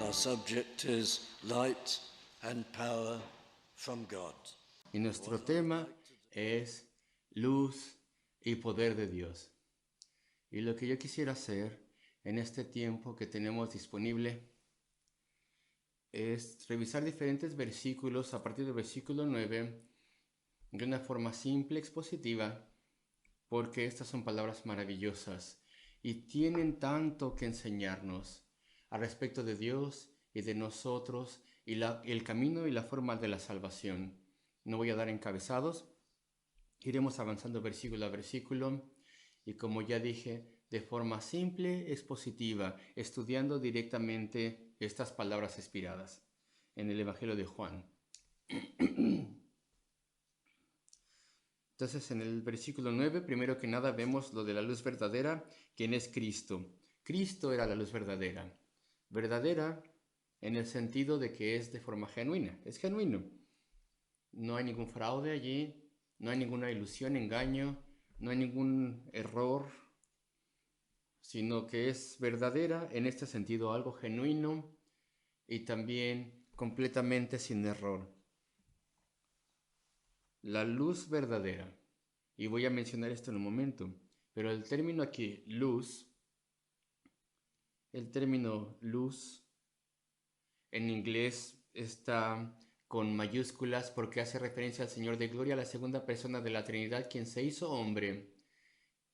Our subject is light and power from God. Y nuestro tema es luz y poder de Dios. Y lo que yo quisiera hacer en este tiempo que tenemos disponible es revisar diferentes versículos a partir del versículo 9 de una forma simple, expositiva, porque estas son palabras maravillosas y tienen tanto que enseñarnos al respecto de Dios y de nosotros y el camino y la forma de la salvación. No voy a dar encabezados, iremos avanzando versículo a versículo y, como ya dije, de forma simple, expositiva, estudiando directamente estas palabras inspiradas en el Evangelio de Juan. Entonces, en el versículo 9, primero que nada vemos lo de la luz verdadera, quien es Cristo. Cristo era la luz verdadera. Verdadera en el sentido de que es de forma genuina, es genuino. No hay ningún fraude allí, no hay ninguna ilusión, engaño, no hay ningún error, sino que es verdadera en este sentido, algo genuino y también completamente sin error. La luz verdadera, y voy a mencionar esto en un momento, pero el término aquí, luz, el término luz en inglés está con mayúsculas porque hace referencia al Señor de Gloria, la segunda persona de la Trinidad, quien se hizo hombre,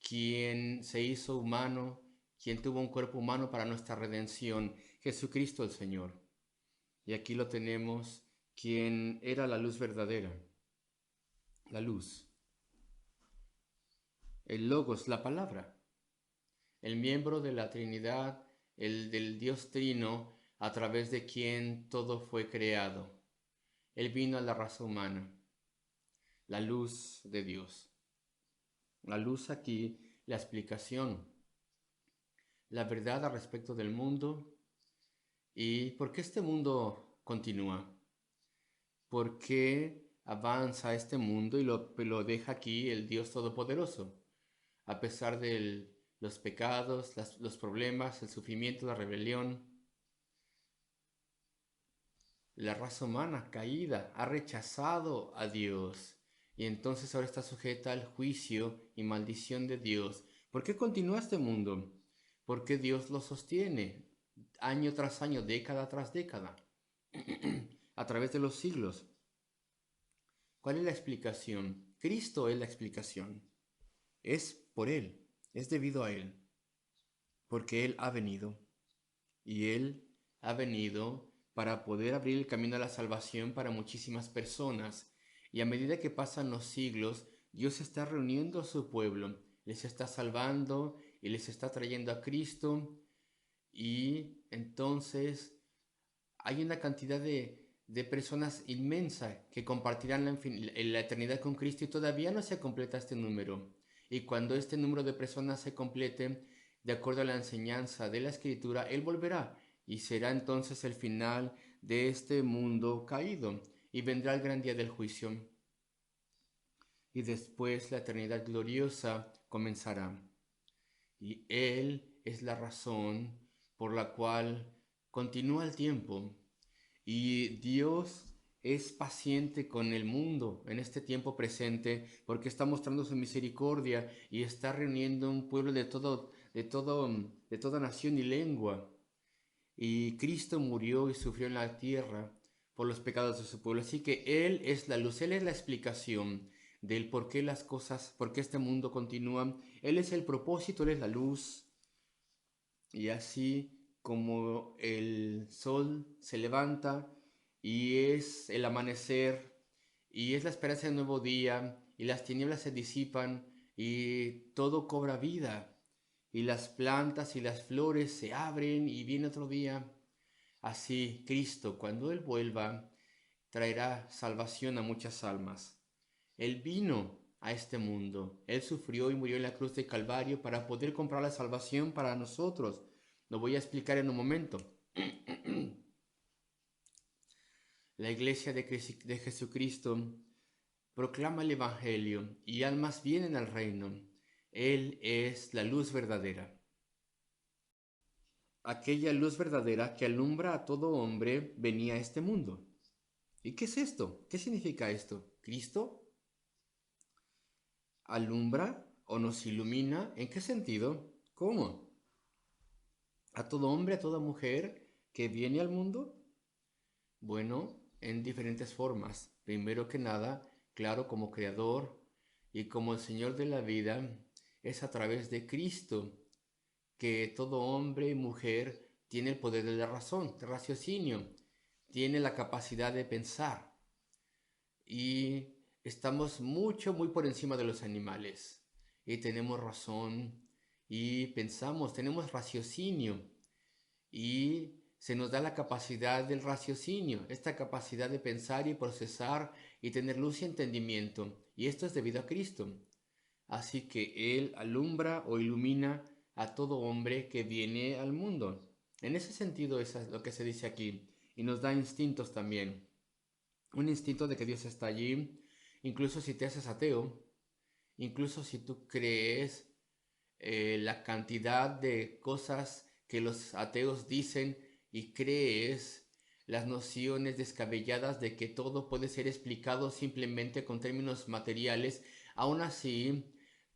quien se hizo humano, quien tuvo un cuerpo humano para nuestra redención, Jesucristo el Señor. Y aquí lo tenemos, quien era la luz verdadera, la luz. El Logos, la palabra, el miembro de la Trinidad, el del Dios Trino, a través de quien todo fue creado. Él vino a la raza humana, la luz de Dios. La luz aquí, la explicación, la verdad al respecto del mundo y por qué este mundo continúa. ¿Por qué avanza este mundo y lo deja aquí el Dios Todopoderoso? A pesar de los pecados, los problemas, el sufrimiento, la rebelión, la raza humana caída ha rechazado a Dios y entonces ahora está sujeta al juicio y maldición de Dios. ¿Por qué continúa este mundo? Porque Dios lo sostiene año tras año, década tras década, a través de los siglos. ¿Cuál es la explicación? Cristo es la explicación. Es por Él, es debido a Él, porque Él ha venido y Él ha venido para poder abrir el camino a la salvación para muchísimas personas. Y a medida que pasan los siglos, Dios está reuniendo a su pueblo, les está salvando y les está trayendo a Cristo. Y entonces hay una cantidad de personas inmensa que compartirán la eternidad con Cristo y todavía no se completa este número. Y cuando este número de personas se complete, de acuerdo a la enseñanza de la Escritura, Él volverá y será entonces el final de este mundo caído y vendrá el gran día del juicio. Y después la eternidad gloriosa comenzará. Y Él es la razón por la cual continúa el tiempo. Y Dios es paciente con el mundo en este tiempo presente porque está mostrando su misericordia y está reuniendo un pueblo de toda nación y lengua. Y Cristo murió y sufrió en la tierra por los pecados de su pueblo. Así que Él es la luz, Él es la explicación del por qué las cosas, por qué este mundo continúa. Él es el propósito, Él es la luz. Y así como el sol se levanta y es el amanecer y es la esperanza de un nuevo día y las tinieblas se disipan y todo cobra vida y las plantas y las flores se abren y viene otro día. Así Cristo, cuando Él vuelva, traerá salvación a muchas almas. Él vino a este mundo. Él sufrió y murió en la cruz de Calvario para poder comprar la salvación para nosotros. Lo voy a explicar en un momento. La iglesia de Jesucristo proclama el Evangelio y almas vienen al reino. Él es la luz verdadera. aquella luz verdadera que alumbra a todo hombre venía a este mundo. ¿Y qué es esto? ¿Qué significa esto? ¿Cristo alumbra o nos ilumina? ¿En qué sentido? ¿Cómo? ¿A todo hombre, a toda mujer que viene al mundo? Bueno, en diferentes formas. Primero que nada, claro, como creador y como el Señor de la vida, es a través de Cristo que todo hombre y mujer tiene el poder de la razón, de raciocinio, tiene la capacidad de pensar y estamos muy por encima de los animales y tenemos razón y pensamos, tenemos raciocinio y se nos da la capacidad del raciocinio, esta capacidad de pensar y procesar y tener luz y entendimiento. Y esto es debido a Cristo. Así que Él alumbra o ilumina a todo hombre que viene al mundo. En ese sentido, eso es lo que se dice aquí. Y nos da instintos también. Un instinto de que Dios está allí, incluso si te haces ateo, incluso si tú crees la cantidad de cosas que los ateos dicen y crees las nociones descabelladas de que todo puede ser explicado simplemente con términos materiales, aún así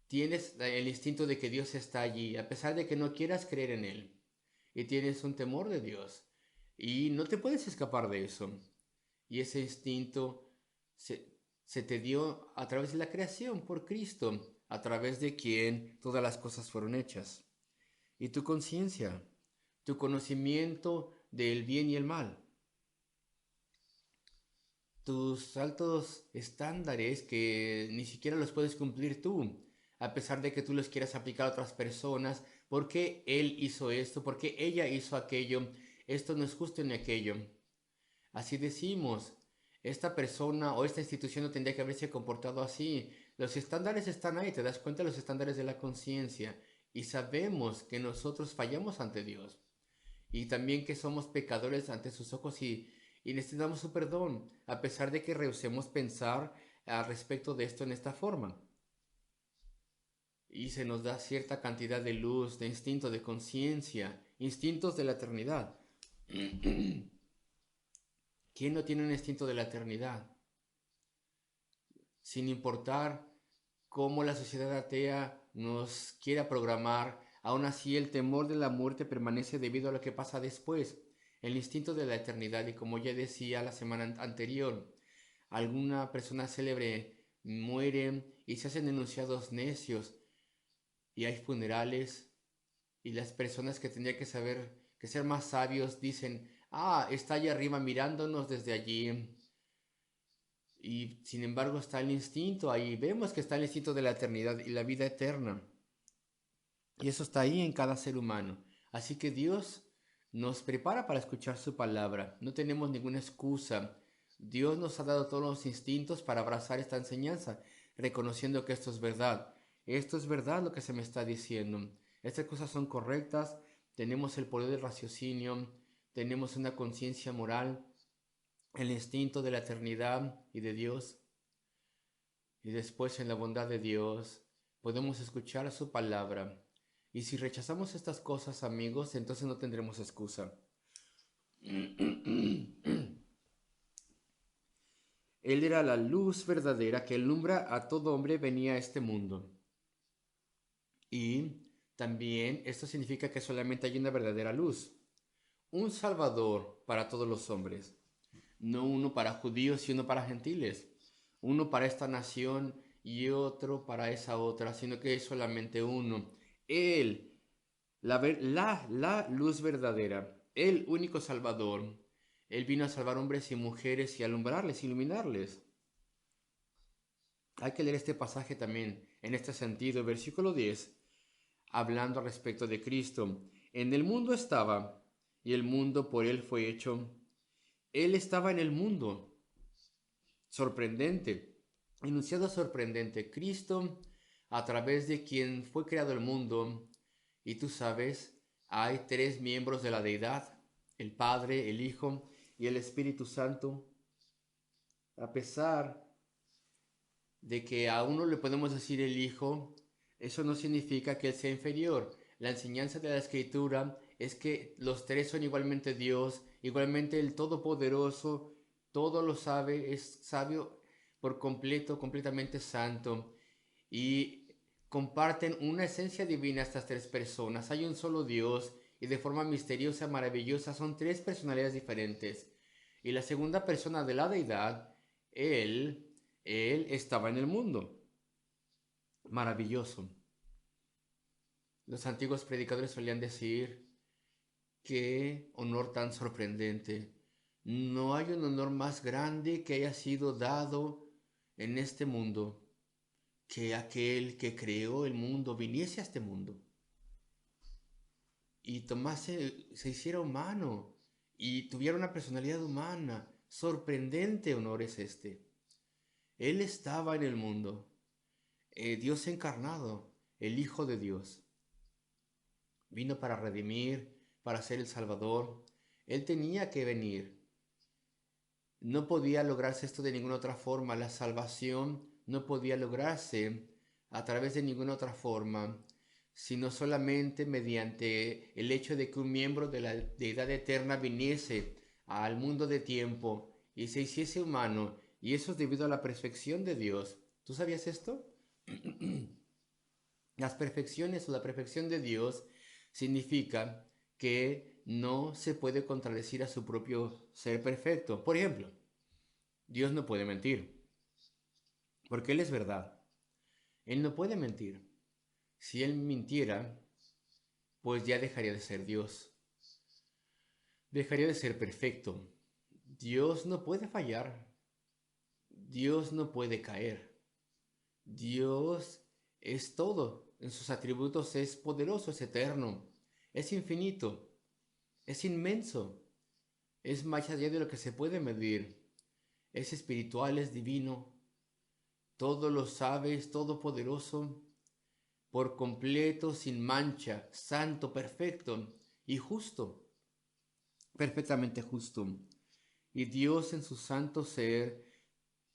tienes el instinto de que Dios está allí, a pesar de que no quieras creer en Él, y tienes un temor de Dios, y no te puedes escapar de eso. Y ese instinto se te dio a través de la creación por Cristo, a través de quien todas las cosas fueron hechas. Y tu conciencia, tu conocimiento del bien y el mal, tus altos estándares que ni siquiera los puedes cumplir tú, a pesar de que tú los quieras aplicar a otras personas, porque él hizo esto, porque ella hizo aquello, esto no es justo ni aquello. Así decimos, esta persona o esta institución no tendría que haberse comportado así. Los estándares están ahí, te das cuenta de los estándares de la conciencia y sabemos que nosotros fallamos ante Dios y también que somos pecadores ante sus ojos y necesitamos su perdón, a pesar de que rehusemos pensar al respecto de esto en esta forma. Y se nos da cierta cantidad de luz, de instinto, de conciencia, instintos de la eternidad. ¿Quién no tiene un instinto de la eternidad? Sin importar cómo la sociedad atea nos quiera programar, aún así el temor de la muerte permanece debido a lo que pasa después, el instinto de la eternidad. Y como ya decía la semana anterior, alguna persona célebre muere y se hacen enunciados necios y hay funerales y las personas que tendrían que saber, que ser más sabios, dicen, ah, está allá arriba mirándonos desde allí. Y sin embargo está el instinto ahí. Vemos que está el instinto de la eternidad y la vida eterna. Y eso está ahí en cada ser humano. Así que Dios nos prepara para escuchar su palabra. No tenemos ninguna excusa. Dios nos ha dado todos los instintos para abrazar esta enseñanza, reconociendo que esto es verdad. Esto es verdad lo que se me está diciendo. Estas cosas son correctas. Tenemos el poder del raciocinio. Tenemos una conciencia moral, el instinto de la eternidad y de Dios. Y después en la bondad de Dios podemos escuchar su palabra. Y si rechazamos estas cosas, amigos, entonces no tendremos excusa. Él era la luz verdadera que alumbra a todo hombre venía a este mundo. Y también esto significa que solamente hay una verdadera luz. Un Salvador para todos los hombres. No uno para judíos y uno para gentiles. Uno para esta nación y otro para esa otra, sino que es solamente uno. Él, la luz verdadera, el único Salvador. Él vino a salvar hombres y mujeres y alumbrarles, iluminarles. Hay que leer este pasaje también en este sentido. Versículo 10, hablando al respecto de Cristo. En el mundo estaba, y el mundo por él fue hecho. Él estaba en el mundo. Sorprendente. Enunciado sorprendente. Cristo, a través de quien fue creado el mundo. Y tú sabes, hay tres miembros de la deidad: el Padre, el Hijo y el Espíritu Santo. A pesar de que a uno le podemos decir el Hijo, eso no significa que él sea inferior. La enseñanza de la Escritura es que los tres son igualmente Dios, igualmente el Todopoderoso, todo lo sabe, es sabio por completo, completamente santo, y comparten una esencia divina estas tres personas. Hay un solo Dios y de forma misteriosa, maravillosa, son tres personalidades diferentes. Y la segunda persona de la deidad, él estaba en el mundo. Maravilloso. Los antiguos predicadores solían decir, qué honor tan sorprendente. No hay un honor más grande que haya sido dado en este mundo que aquel que creó el mundo viniese a este mundo y se hiciera humano y tuviera una personalidad humana. Sorprendente honor es este. Él estaba en el mundo, Dios encarnado, el Hijo de Dios. Vino para redimir, para ser el Salvador. Él tenía que venir. No podía lograrse esto de ninguna otra forma. La salvación no podía lograrse a través de ninguna otra forma, sino solamente mediante el hecho de que un miembro de la deidad eterna viniese al mundo de tiempo y se hiciese humano, y eso es debido a la perfección de Dios. ¿Tú sabías esto? Las perfecciones o la perfección de Dios significa que no se puede contradecir a su propio ser perfecto. Por ejemplo, Dios no puede mentir, porque Él es verdad. Él no puede mentir. Si Él mintiera, pues ya dejaría de ser Dios. Dejaría de ser perfecto. Dios no puede fallar. Dios no puede caer. Dios es todo. En sus atributos es poderoso, es eterno, es infinito, es inmenso, es más allá de lo que se puede medir. Es espiritual, es divino, todo lo sabe, es todopoderoso, por completo, sin mancha, santo, perfecto y justo, perfectamente justo. Y Dios en su santo ser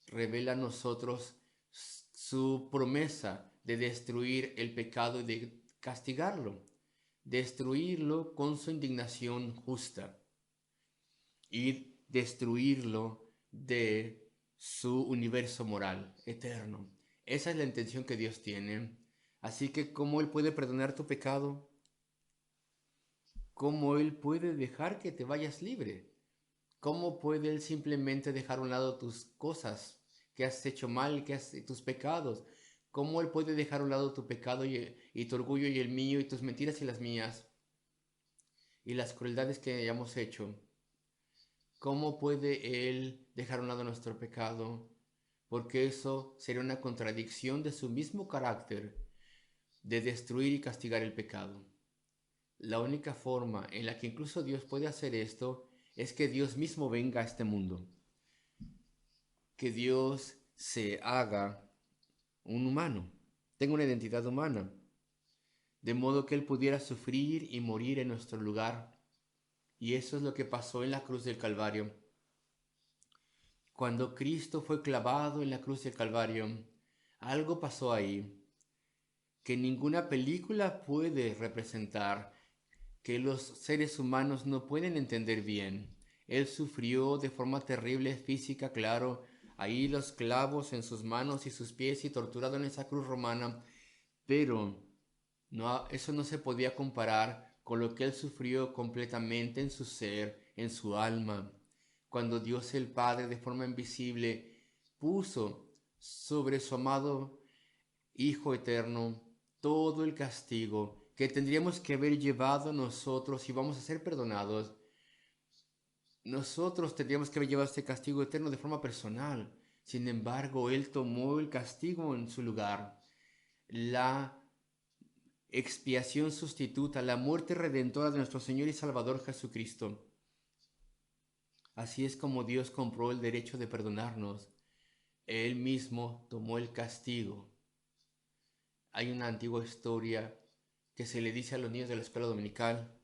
revela a nosotros su promesa de destruir el pecado y de castigarlo, destruirlo con su indignación justa y destruirlo de su universo moral eterno. Esa es la intención que Dios tiene. Así que, ¿cómo Él puede perdonar tu pecado? ¿Cómo Él puede dejar que te vayas libre? ¿Cómo puede Él simplemente dejar a un lado tus cosas que has hecho mal, tus pecados? ¿Cómo Él puede dejar a un lado tu pecado y tu orgullo y el mío y tus mentiras y las mías y las crueldades que hayamos hecho? ¿Cómo puede Él dejar a un lado nuestro pecado? Porque eso sería una contradicción de su mismo carácter de destruir y castigar el pecado. La única forma en la que incluso Dios puede hacer esto es que Dios mismo venga a este mundo, que Dios se haga un humano, tenga una identidad humana, de modo que Él pudiera sufrir y morir en nuestro lugar. Y eso es lo que pasó en la cruz del Calvario. Cuando Cristo fue clavado en la cruz del Calvario, algo pasó ahí que ninguna película puede representar, que los seres humanos no pueden entender bien. Él sufrió de forma terrible física, claro, ahí los clavos en sus manos y sus pies y torturado en esa cruz romana, pero no, eso no se podía comparar con lo que él sufrió completamente en su ser, en su alma, cuando Dios el Padre de forma invisible puso sobre su amado Hijo eterno todo el castigo que tendríamos que haber llevado nosotros y vamos a ser perdonados. Nosotros tendríamos que haber llevado este castigo eterno de forma personal. Sin embargo, Él tomó el castigo en su lugar. La expiación sustituta, la muerte redentora de nuestro Señor y Salvador Jesucristo. Así es como Dios compró el derecho de perdonarnos. Él mismo tomó el castigo. Hay una antigua historia que se le dice a los niños de la escuela dominical: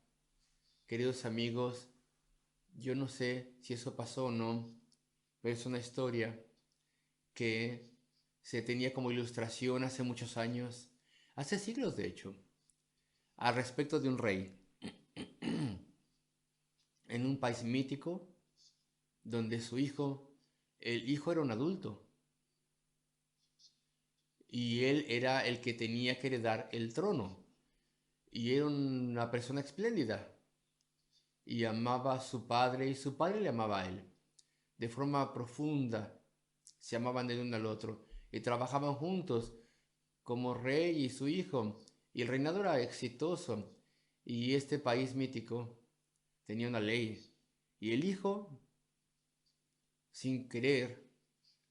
queridos amigos, yo no sé si eso pasó o no, pero es una historia que se tenía como ilustración hace muchos años, hace siglos de hecho, al respecto de un rey. en un país mítico donde el hijo era un adulto y él era el que tenía que heredar el trono y era una persona espléndida y amaba a su padre y su padre le amaba a él. De forma profunda se amaban el uno al otro y trabajaban juntos como rey y su hijo y el reinado era exitoso y este país mítico tenía una ley y el hijo sin querer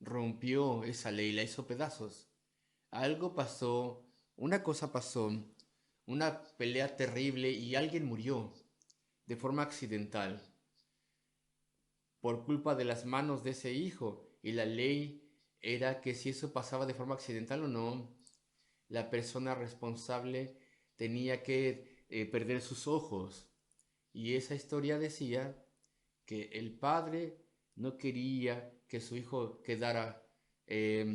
rompió esa ley, la hizo pedazos. Algo pasó, una cosa pasó, una pelea terrible y alguien murió de forma accidental por culpa de las manos de ese hijo. Y la ley era que si eso pasaba de forma accidental o no, la persona responsable tenía que perder sus ojos. Y esa historia decía que el padre no quería que su hijo quedara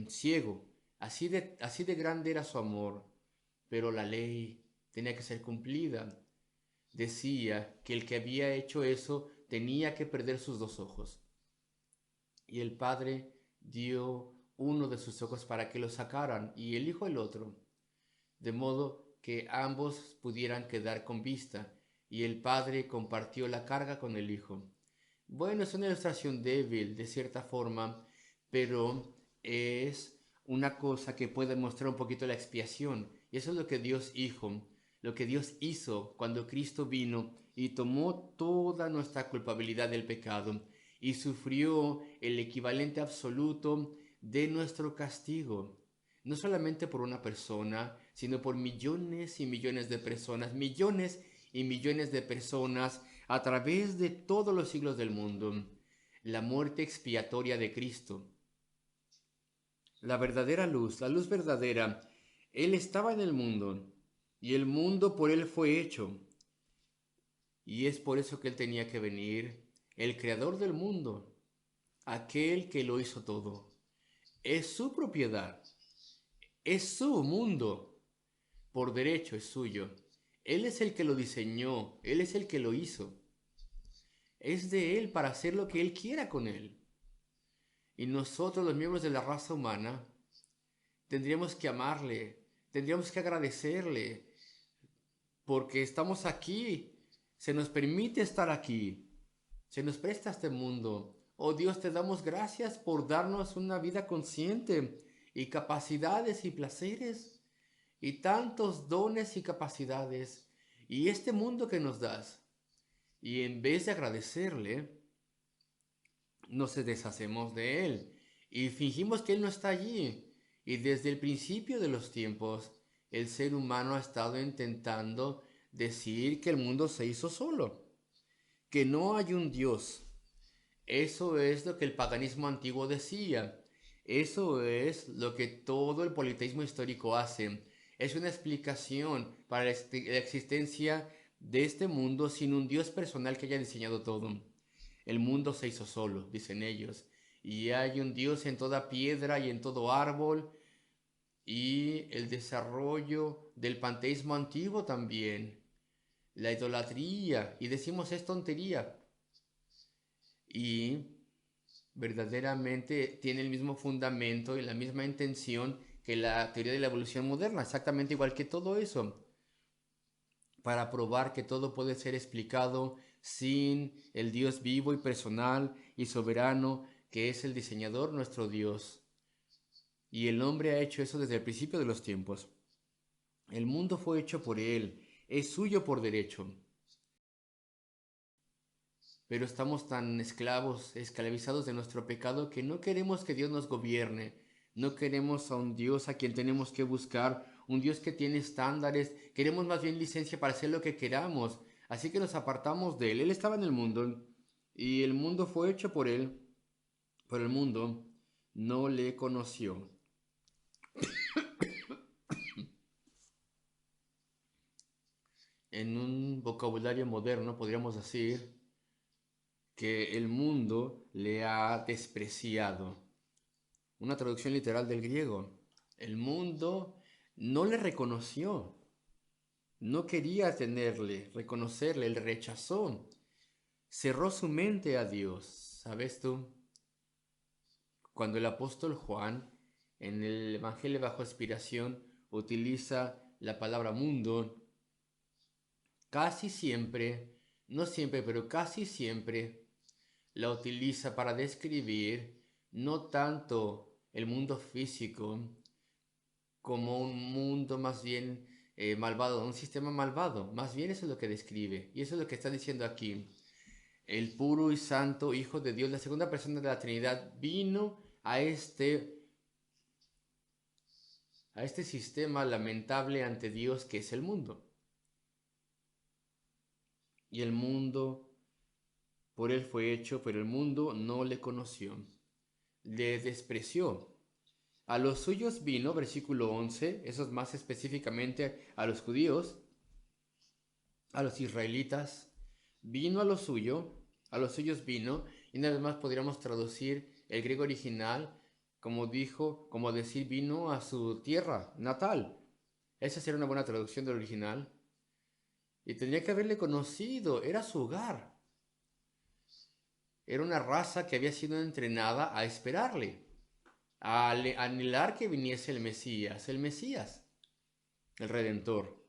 ciego. Así de grande era su amor, pero la ley tenía que ser cumplida. Decía que el que había hecho eso tenía que perder sus dos ojos. Y el padre dio uno de sus ojos para que lo sacaran y el hijo el otro, de modo que ambos pudieran quedar con vista, y el padre compartió la carga con el hijo. Bueno, es una ilustración débil, de cierta forma, pero es una cosa que puede mostrar un poquito la expiación. Y eso es lo que Dios hizo, lo que Dios hizo cuando Cristo vino y tomó toda nuestra culpabilidad del pecado y sufrió el equivalente absoluto de nuestro castigo. No solamente por una persona, sino por millones y millones de personas, millones y millones de personas a través de todos los siglos del mundo. La muerte expiatoria de Cristo, la verdadera luz, la luz verdadera. Él estaba en el mundo y el mundo por él fue hecho. Y es por eso que él tenía que venir, el creador del mundo, aquel que lo hizo todo. Es su propiedad, es su mundo, por derecho es suyo. Él es el que lo diseñó, él es el que lo hizo. Es de él para hacer lo que él quiera con él. Y nosotros, los miembros de la raza humana, tendríamos que amarle, tendríamos que agradecerle, porque estamos aquí, se nos permite estar aquí, se nos presta este mundo. Oh Dios, te damos gracias por darnos una vida consciente y capacidades y placeres y tantos dones y capacidades y este mundo que nos das. Y en vez de agradecerle, nos deshacemos de él y fingimos que él no está allí. Y desde el principio de los tiempos, el ser humano ha estado intentando decir que el mundo se hizo solo, que no hay un Dios. Eso es lo que el paganismo antiguo decía. Eso es lo que todo el politeísmo histórico hace. Es una explicación para la existencia de este mundo sin un Dios personal que haya diseñado todo. El mundo se hizo solo, dicen ellos, y hay un Dios en toda piedra y en todo árbol, y el desarrollo del panteísmo antiguo también, la idolatría, y decimos es tontería, y verdaderamente tiene el mismo fundamento y la misma intención que la teoría de la evolución moderna, exactamente igual que todo eso, para probar que todo puede ser explicado sin el Dios vivo y personal y soberano que es el diseñador, nuestro Dios. Y el hombre ha hecho eso desde el principio de los tiempos. El mundo fue hecho por él, es suyo por derecho. Pero estamos tan esclavizados de nuestro pecado que no queremos que Dios nos gobierne. No queremos a un Dios a quien tenemos que buscar, un Dios que tiene estándares. Queremos más bien licencia para hacer lo que queramos. Así que nos apartamos de él. Él estaba en el mundo y el mundo fue hecho por él, pero el mundo no le conoció. En un vocabulario moderno podríamos decir que el mundo le ha despreciado. Una traducción literal del griego. El mundo no le reconoció. no quería tenerle, reconocerle, le rechazó, cerró su mente a Dios. ¿Sabes tú? Cuando el apóstol Juan en el Evangelio bajo inspiración utiliza la palabra mundo, casi siempre, no siempre, pero casi siempre la utiliza para describir no tanto el mundo físico como un mundo más bien malvado, un sistema malvado. Más bien eso es lo que describe. Y eso es lo que está diciendo aquí. El puro y santo Hijo de Dios, la segunda persona de la Trinidad, vino a este sistema lamentable ante Dios que es el mundo. Y el mundo por él fue hecho, pero el mundo no le conoció, le despreció. A los suyos vino, versículo 11, eso es más específicamente a los judíos, a los israelitas, vino a los suyos vino, y una vez más podríamos traducir el griego original como decir vino a su tierra natal. Esa sería una buena traducción del original. Y tendría que haberle conocido, era su hogar. Era una raza que había sido entrenada a esperarle, a anhelar que viniese el Mesías, el Redentor.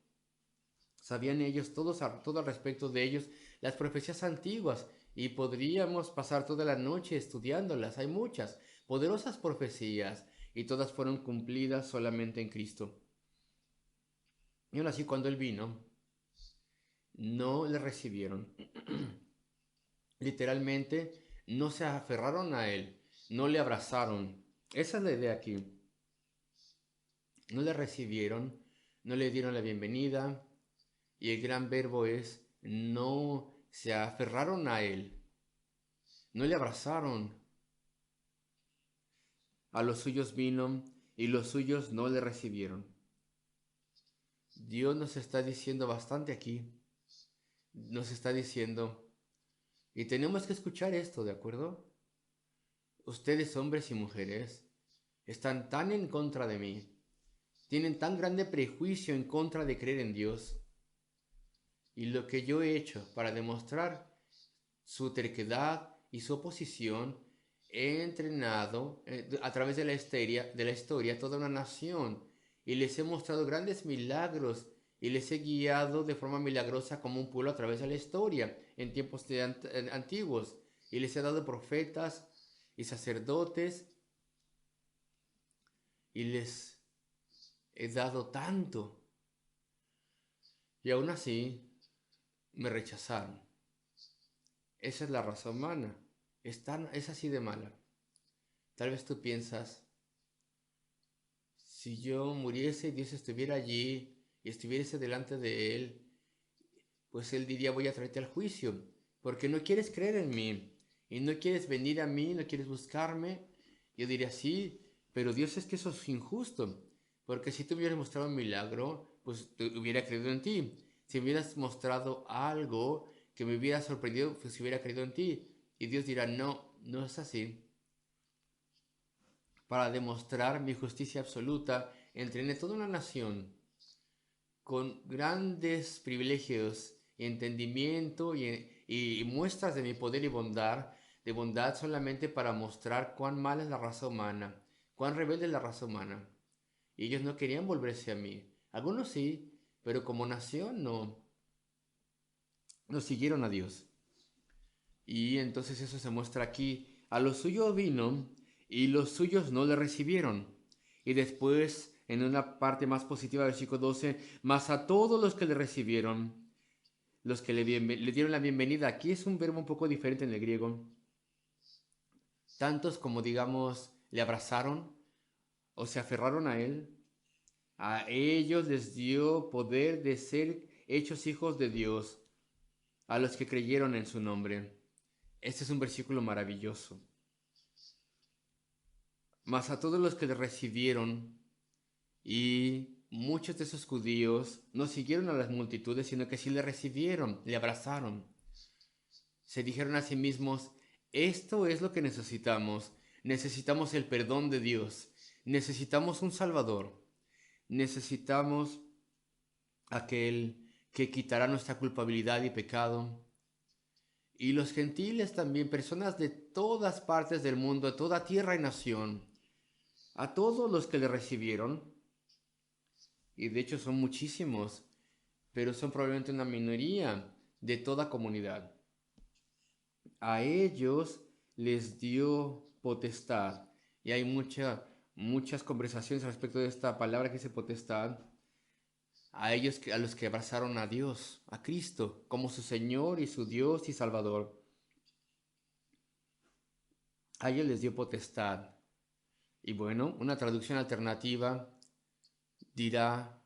Sabían ellos todo al respecto de ellos, las profecías antiguas, y podríamos pasar toda la noche estudiándolas. Hay muchas, poderosas profecías, y todas fueron cumplidas solamente en Cristo. Y aún así, cuando Él vino, no le recibieron. Literalmente, no se aferraron a Él, no le abrazaron. Esa es la idea aquí. No le recibieron, no le dieron la bienvenida, y el gran verbo es no se aferraron a Él, no le abrazaron. A los suyos vino y los suyos no le recibieron. Dios nos está diciendo bastante aquí. Nos está diciendo, y tenemos que escuchar esto, ¿de acuerdo? Ustedes, hombres y mujeres, están tan en contra de mí, tienen tan grande prejuicio en contra de creer en Dios. Y lo que yo he hecho para demostrar su terquedad y su oposición, he entrenado a través de la historia toda una nación y les he mostrado grandes milagros y les he guiado de forma milagrosa como un pueblo a través de la historia en tiempos antiguos y les he dado profetas y sacerdotes y les he dado tanto y aún así me rechazaron. Esa es la raza humana. Es así de mala. Tal vez tú piensas, si yo muriese y Dios estuviera allí y estuviese delante de Él, pues Él diría, voy a traerte al juicio, porque no quieres creer en mí y no quieres venir a mí, no quieres buscarme. Yo diría, sí, pero Dios, es que eso es injusto, porque si tú hubieras mostrado un milagro, pues te hubiera creído en ti. Si hubieras mostrado algo que me hubiera sorprendido, pues hubiera creído en ti. Y Dios dirá, no, no es así. Para demostrar mi justicia absoluta, entrené toda una nación con grandes privilegios y entendimiento y muestras de mi poder y bondad, de bondad solamente para mostrar cuán mala es la raza humana, cuán rebelde es la raza humana. Y ellos no querían volverse a mí. Algunos sí, pero como nación no siguieron a Dios. Y entonces eso se muestra aquí. A los suyos vino y los suyos no le recibieron. Y después, en una parte más positiva, versículo 12, mas a todos los que le recibieron, los que le dieron la bienvenida, aquí es un verbo un poco diferente en el griego. Tantos como, digamos, le abrazaron o se aferraron a ellos les dio poder de ser hechos hijos de Dios, a los que creyeron en su nombre. Este es un versículo maravilloso. Mas a todos los que le recibieron, y muchos de esos judíos no siguieron a las multitudes, sino que sí le recibieron, le abrazaron. Se dijeron a sí mismos, esto es lo que necesitamos. Necesitamos el perdón de Dios. Necesitamos un Salvador. Necesitamos aquel que quitará nuestra culpabilidad y pecado. Y los gentiles también, personas de todas partes del mundo, de toda tierra y nación, a todos los que le recibieron, y de hecho son muchísimos, pero son probablemente una minoría de toda comunidad. A ellos les dio potestad, y hay muchas conversaciones respecto de esta palabra que dice potestad, a ellos, a los que abrazaron a Dios, a Cristo, como su Señor y su Dios y Salvador. A ellos les dio potestad. Y bueno, una traducción alternativa dirá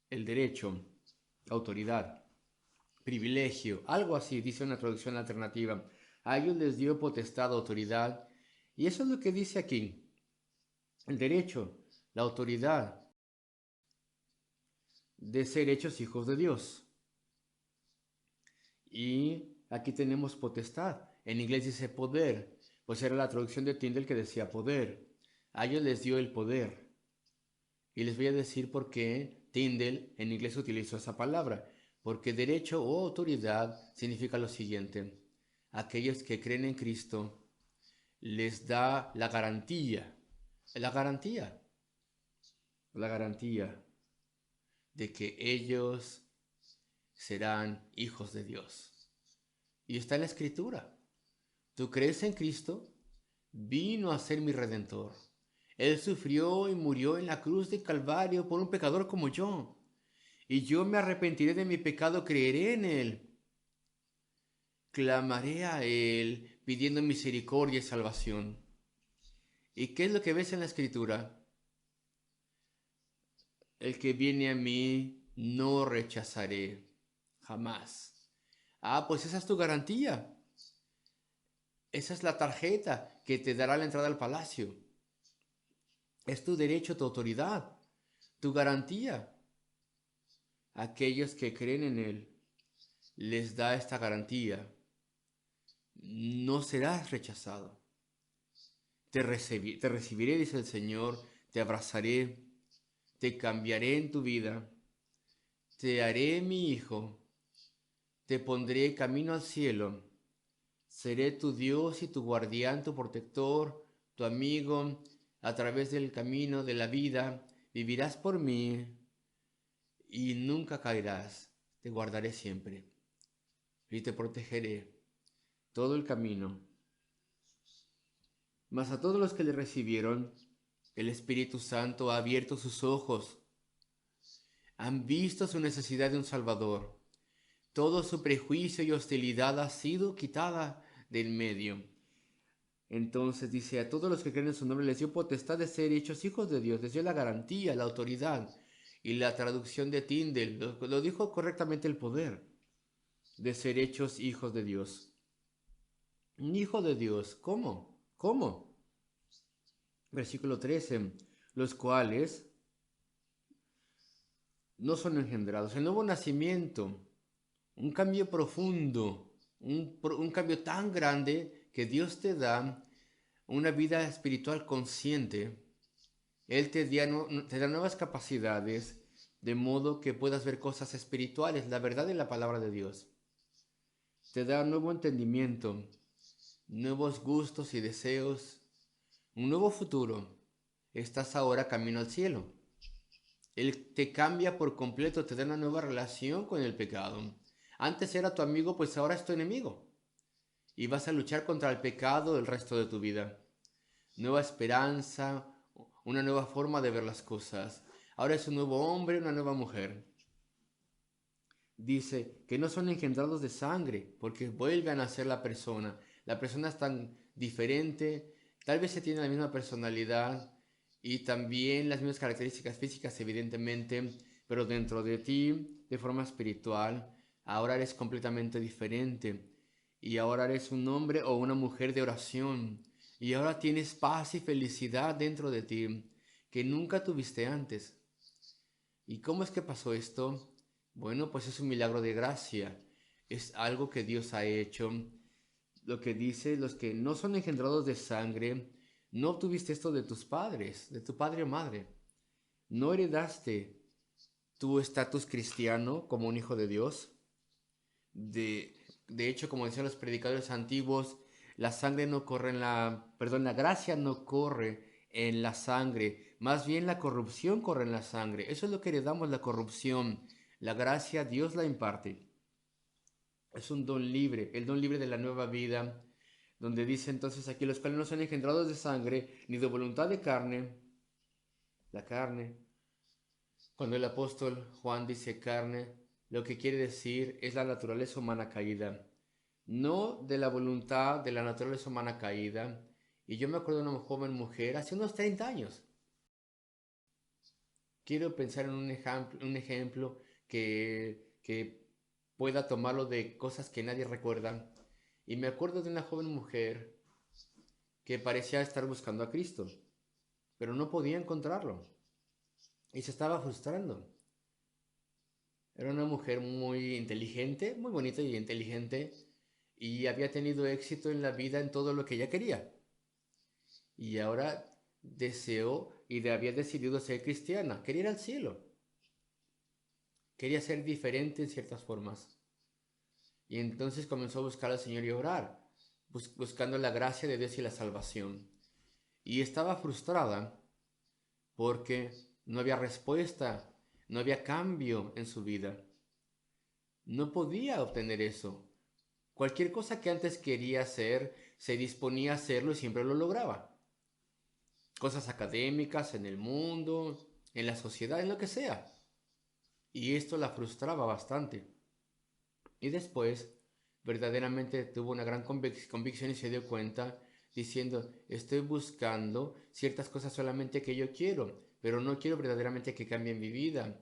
el derecho, autoridad, privilegio, algo así, dice una traducción alternativa. A ellos les dio potestad, autoridad. Y eso es lo que dice aquí. El derecho, la autoridad de ser hechos hijos de Dios. Y aquí tenemos potestad. En inglés dice poder, pues era la traducción de Tyndale que decía poder. A ellos les dio el poder. Y les voy a decir por qué Tyndale en inglés utilizó esa palabra. Porque derecho o autoridad significa lo siguiente. Aquellos que creen en Cristo les da la garantía de que ellos serán hijos de Dios. Y está en la Escritura. ¿Tú crees en Cristo? Vino a ser mi redentor. Él sufrió y murió en la cruz de Calvario por un pecador como yo. Y yo me arrepentiré de mi pecado, creeré en Él. Clamaré a Él pidiendo misericordia y salvación. ¿Y qué es lo que ves en la Escritura? El que viene a mí no rechazaré jamás. Ah, pues esa es tu garantía. Esa es la tarjeta que te dará la entrada al palacio. Es tu derecho, tu autoridad, tu garantía. Aquellos que creen en Él les da esta garantía. No serás rechazado. Te recibiré, dice el Señor, te abrazaré, te cambiaré en tu vida, te haré mi hijo, te pondré camino al cielo, seré tu Dios y tu guardián, tu protector, tu amigo, a través del camino de la vida, vivirás por mí y nunca caerás, te guardaré siempre y te protegeré todo el camino. Mas a todos los que le recibieron, el Espíritu Santo ha abierto sus ojos, han visto su necesidad de un Salvador. Todo su prejuicio y hostilidad ha sido quitada del medio. Entonces dice, a todos los que creen en su nombre les dio potestad de ser hechos hijos de Dios, les dio la garantía, la autoridad. Y la traducción de Tyndale lo dijo correctamente, el poder de ser hechos hijos de Dios. Un hijo de Dios, ¿cómo? ¿Cómo? Versículo 13, los cuales no son engendrados. El nuevo nacimiento, un cambio profundo, un cambio tan grande que Dios te da una vida espiritual consciente. Él te da nuevas capacidades de modo que puedas ver cosas espirituales, la verdad de la palabra de Dios. Te da un nuevo entendimiento, nuevos gustos y deseos, un nuevo futuro. Estás ahora camino al cielo. Él te cambia por completo, te da una nueva relación con el pecado. Antes era tu amigo, pues ahora es tu enemigo. Y vas a luchar contra el pecado el resto de tu vida. Nueva esperanza, una nueva forma de ver las cosas. Ahora es un nuevo hombre, una nueva mujer. Dice que no son engendrados de sangre, porque vuelven a ser la persona. La persona es tan diferente, tal vez se tiene la misma personalidad y también las mismas características físicas, evidentemente, pero dentro de ti, de forma espiritual, ahora eres completamente diferente. Y ahora eres un hombre o una mujer de oración. Y ahora tienes paz y felicidad dentro de ti que nunca tuviste antes. ¿Y cómo es que pasó esto? Bueno, pues es un milagro de gracia. Es algo que Dios ha hecho. Lo que dice, los que no son engendrados de sangre, no obtuviste esto de tus padres, de tu padre o madre. No heredaste tu estatus cristiano como un hijo de Dios. De hecho, como decían los predicadores antiguos, la sangre no corre en la gracia no corre en la sangre, más bien la corrupción corre en la sangre. Eso es lo que heredamos, la corrupción. La gracia Dios la imparte. Es un don libre, el don libre de la nueva vida, donde dice entonces aquí los cuales no son engendrados de sangre, ni de voluntad de carne, la carne. Cuando el apóstol Juan dice carne, lo que quiere decir es la naturaleza humana caída, no de la voluntad de la naturaleza humana caída. Y yo me acuerdo de una joven mujer hace unos 30 años. Quiero pensar en un ejemplo que pueda tomarlo de cosas que nadie recuerda. Y me acuerdo de una joven mujer que parecía estar buscando a Cristo, pero no podía encontrarlo y se estaba frustrando. Era una mujer muy inteligente, muy bonita y inteligente, y había tenido éxito en la vida en todo lo que ella quería. Y ahora deseó y había decidido ser cristiana, quería ir al cielo, quería ser diferente en ciertas formas. Y entonces comenzó a buscar al Señor y a orar, buscando la gracia de Dios y la salvación. Y estaba frustrada porque no había respuesta, no había cambio en su vida. No podía obtener eso. Cualquier cosa que antes quería hacer, se disponía a hacerlo y siempre lo lograba. Cosas académicas, en el mundo, en la sociedad, en lo que sea. Y esto la frustraba bastante. Y después, verdaderamente tuvo una gran convicción y se dio cuenta diciendo, estoy buscando ciertas cosas solamente que yo quiero, pero no quiero verdaderamente que cambien mi vida.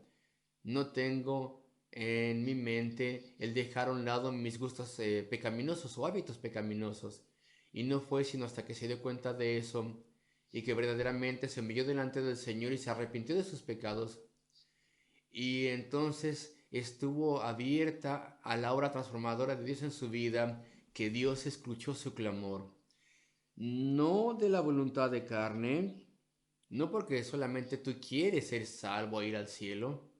No tengo en mi mente el dejar a un lado mis gustos pecaminosos o hábitos pecaminosos. Y no fue sino hasta que se dio cuenta de eso y que verdaderamente se humilló delante del Señor y se arrepintió de sus pecados. Y entonces estuvo abierta a la obra transformadora de Dios en su vida, que Dios escuchó su clamor. No de la voluntad de carne, no porque solamente tú quieres ser salvo a ir al cielo,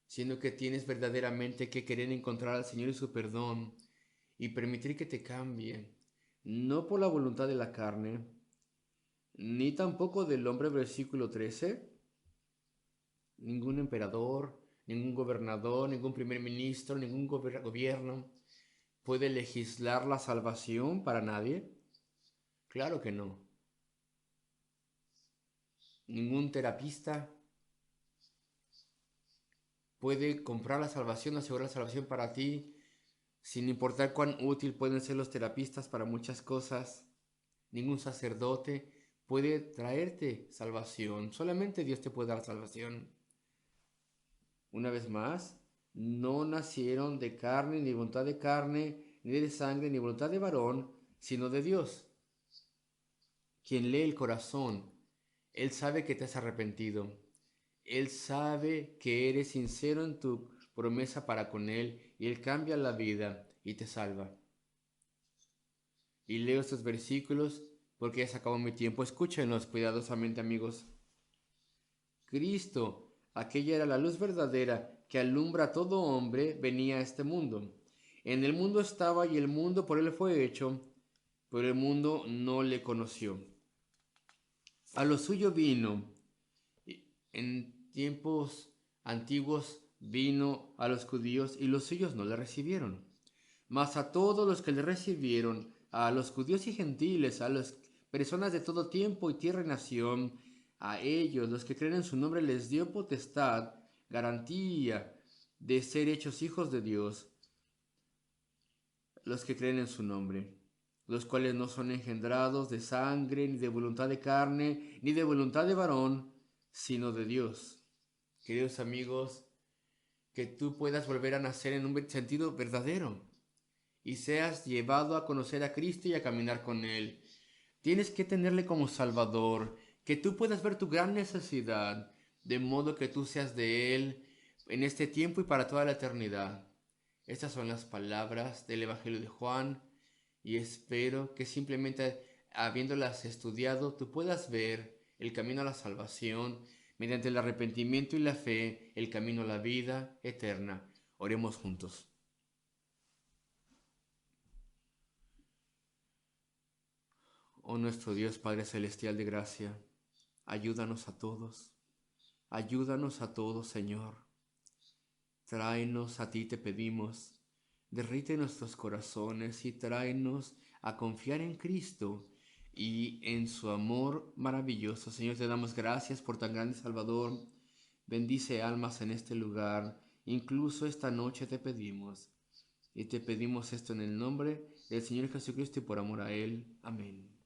sino que tienes verdaderamente que querer encontrar al Señor y su perdón y permitir que te cambie, no por la voluntad de la carne, ni tampoco del hombre, versículo 13. Ningún emperador, ningún gobernador, ningún primer ministro, ningún gobierno puede legislar la salvación para nadie. Claro que no. Ningún terapista puede comprar la salvación, asegurar la salvación para ti, sin importar cuán útil pueden ser los terapistas para muchas cosas. Ningún sacerdote puede traerte salvación. Solamente Dios te puede dar salvación. Una vez más, no nacieron de carne, ni voluntad de carne, ni de sangre, ni voluntad de varón, sino de Dios. Quien lee el corazón, Él sabe que te has arrepentido. Él sabe que eres sincero en tu promesa para con Él y Él cambia la vida y te salva. Y leo estos versículos porque ya se acabó mi tiempo. Escúchenlos cuidadosamente, amigos. Cristo, aquella era la luz verdadera que alumbra a todo hombre, venía a este mundo. En el mundo estaba y el mundo por él fue hecho, pero el mundo no le conoció. A lo suyo vino. En tiempos antiguos vino a los judíos y los suyos no le recibieron. Mas a todos los que le recibieron, a los judíos y gentiles, a las personas de todo tiempo y tierra y nación, a ellos, los que creen en su nombre, les dio potestad, garantía de ser hechos hijos de Dios, los que creen en su nombre, los cuales no son engendrados de sangre, ni de voluntad de carne, ni de voluntad de varón, sino de Dios. Queridos amigos, que tú puedas volver a nacer en un sentido verdadero y seas llevado a conocer a Cristo y a caminar con Él. Tienes que tenerle como Salvador, que tú puedas ver tu gran necesidad, de modo que tú seas de Él en este tiempo y para toda la eternidad. Estas son las palabras del Evangelio de Juan y espero que simplemente habiéndolas estudiado tú puedas ver el camino a la salvación, mediante el arrepentimiento y la fe, el camino a la vida eterna. Oremos juntos. Oh nuestro Dios Padre Celestial de gracia, ayúdanos a todos, Señor. Tráenos a ti, te pedimos, derrite nuestros corazones y tráenos a confiar en Cristo y en su amor maravilloso. Señor, te damos gracias por tan grande Salvador. Bendice almas en este lugar, incluso esta noche te pedimos. Y te pedimos esto en el nombre del Señor Jesucristo y por amor a Él. Amén.